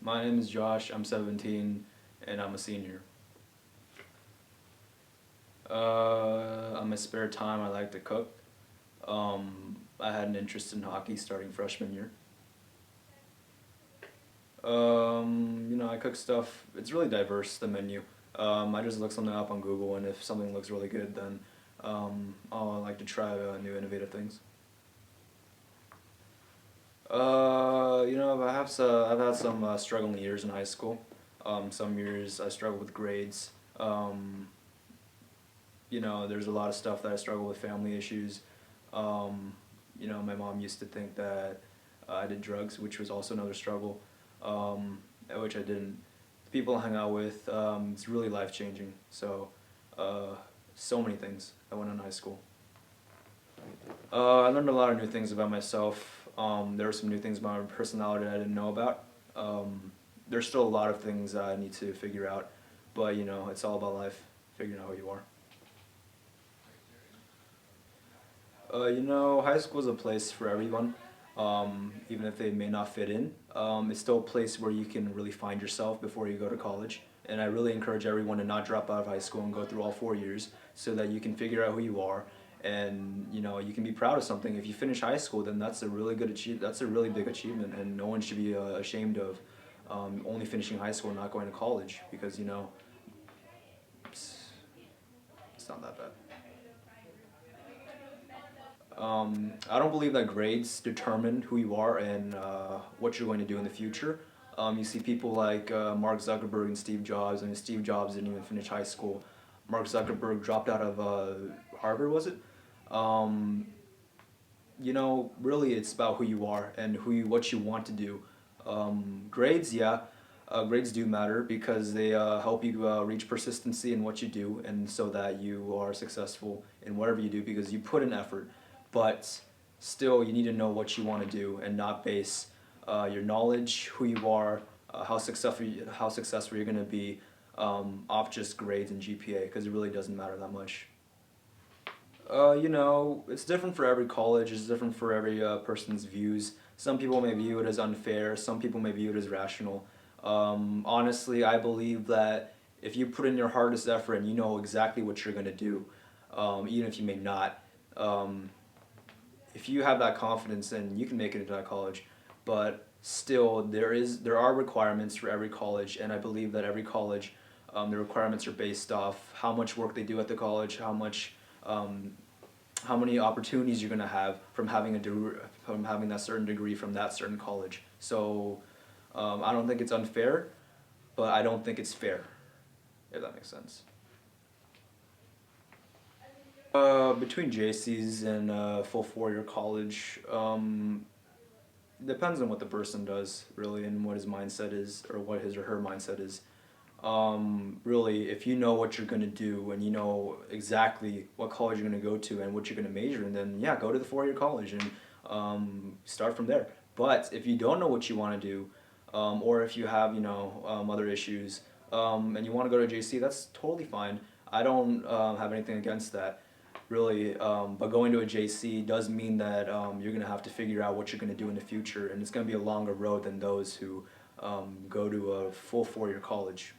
My name is Josh, I'm 17, and I'm a senior. On my spare time, I like to cook. I had an interest in hockey starting freshman year. I cook stuff, it's really diverse, the menu. I just look something up on Google, and if something looks really good, then I like to try new innovative things. I've had some struggling years in high school. Some years I struggled with grades. There's a lot of stuff that I struggle with, family issues. My mom used to think that I did drugs, which was also another struggle, which I didn't. The people I hang out with, it's really life changing. Uh, so many things I went in high school. I learned a lot of new things about myself. There were some new things about my personality that I didn't know about. There's still a lot of things I need to figure out, but it's all about life, figuring out who you are. High school is a place for everyone, even if they may not fit in. It's still a place where you can really find yourself before you go to college. And I really encourage everyone to not drop out of high school and go through all 4 years so that you can figure out who you are and you can be proud of something. If you finish high school, then that's a really good achieve. That's a really big achievement, and no one should be ashamed of only finishing high school and not going to college because it's, it's not that bad. I don't believe that grades determine who you are and what you're going to do in the future. You see people like Mark Zuckerberg and Steve Jobs. I mean, Steve Jobs didn't even finish high school. Mark Zuckerberg dropped out of Harvard, was it? Um, really, it's about who you are and what you want to do. Grades, yeah, grades do matter because they help you reach persistency in what you do, and so that you are successful in whatever you do because you put in effort. But still, you need to know what you want to do and not base your knowledge, who you are, how successful you're going to be off just grades and GPA because it really doesn't matter that much. It's different for every college. It's different for every person's views. Some people may view it as unfair. Some people may view it as rational. Honestly, I believe that if you put in your hardest effort and you know exactly what you're gonna do, even if you may not, um, if you have that confidence, then you can make it into that college. But still, there are requirements for every college, and I believe that every college, the requirements are based off how much work they do at the college, um, how many opportunities you're going to have from from having that certain degree from that certain college. So I don't think it's unfair, but I don't think it's fair, if that makes sense. Between JCs and full 4 year college, depends on what the person does really and what his mindset is or what his or her mindset is. Really, if you know what you're going to do and you know exactly what college you're going to go to and what you're going to major in, then yeah, go to the 4 year college and start from there. But if you don't know what you want to do, or if you have other issues, and you want to go to JC, that's totally fine. I don't have anything against that, really. But going to a JC does mean that you're going to have to figure out what you're going to do in the future, and it's going to be a longer road than those who go to a full 4 year college.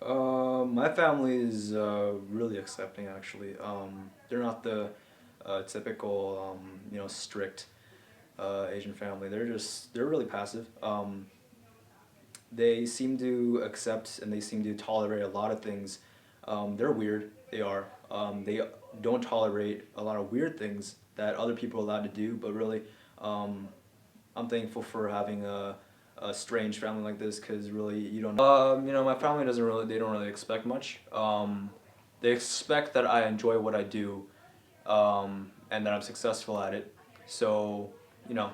My family is really accepting actually. They're not the typical, strict Asian family. They're really passive. They seem to accept and they seem to tolerate a lot of things. They're weird. They are. They don't tolerate a lot of weird things that other people are allowed to do. But really, um, I'm thankful for having a strange family like this because really you don't. My family doesn't really. They don't really expect much. They expect that I enjoy what I do, and that I'm successful at it. So, you know,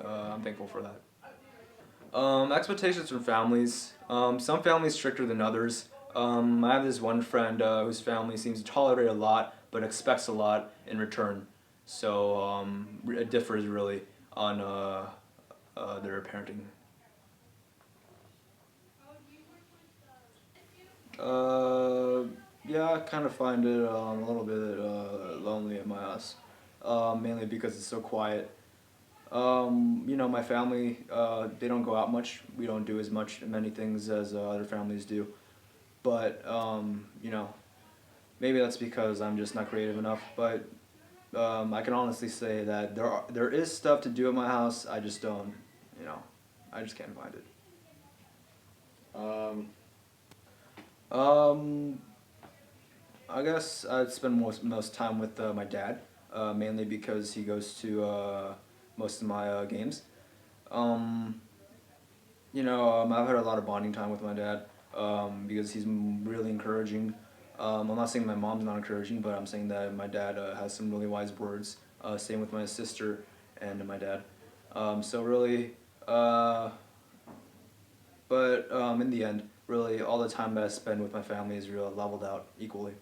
I'm thankful for that. Expectations from families. Some families stricter than others. I have this one friend whose family seems to tolerate a lot but expects a lot in return. So it differs really on their parenting. Uh, yeah, I kind of find it a little bit lonely at my house, mainly because it's so quiet. My family, they don't go out much. We don't do as many things as other families do. But, maybe that's because I'm just not creative enough. But I can honestly say that there is stuff to do at my house. I just don't, you know, I just can't find it. Um, Um, I guess I'd spend most time with my dad, mainly because he goes to most of my games. Um, I've had a lot of bonding time with my dad because he's really encouraging. I'm not saying my mom's not encouraging, but I'm saying that my dad has some really wise words. Same with my sister and my dad. So really, uh, but in the end, really, all the time that I spend with my family is real leveled out equally.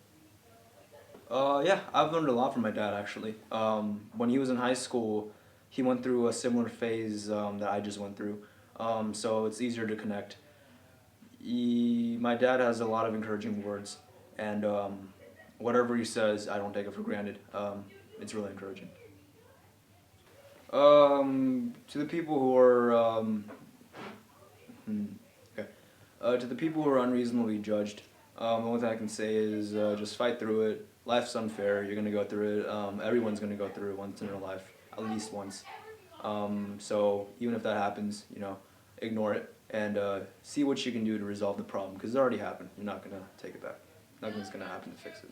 Yeah, I've learned a lot from my dad actually. When he was in high school, he went through a similar phase that I just went through. So it's easier to connect. My dad has a lot of encouraging words, and whatever he says, I don't take it for granted. It's really encouraging. To the people who are hmm, okay. To the people who are unreasonably judged, the only thing I can say is just fight through it. Life's unfair. You're gonna go through it. Everyone's gonna go through it once in their life, at least once. So even if that happens, ignore it and see what you can do to resolve the problem because it already happened. You're not gonna take it back. Nothing's gonna happen to fix it.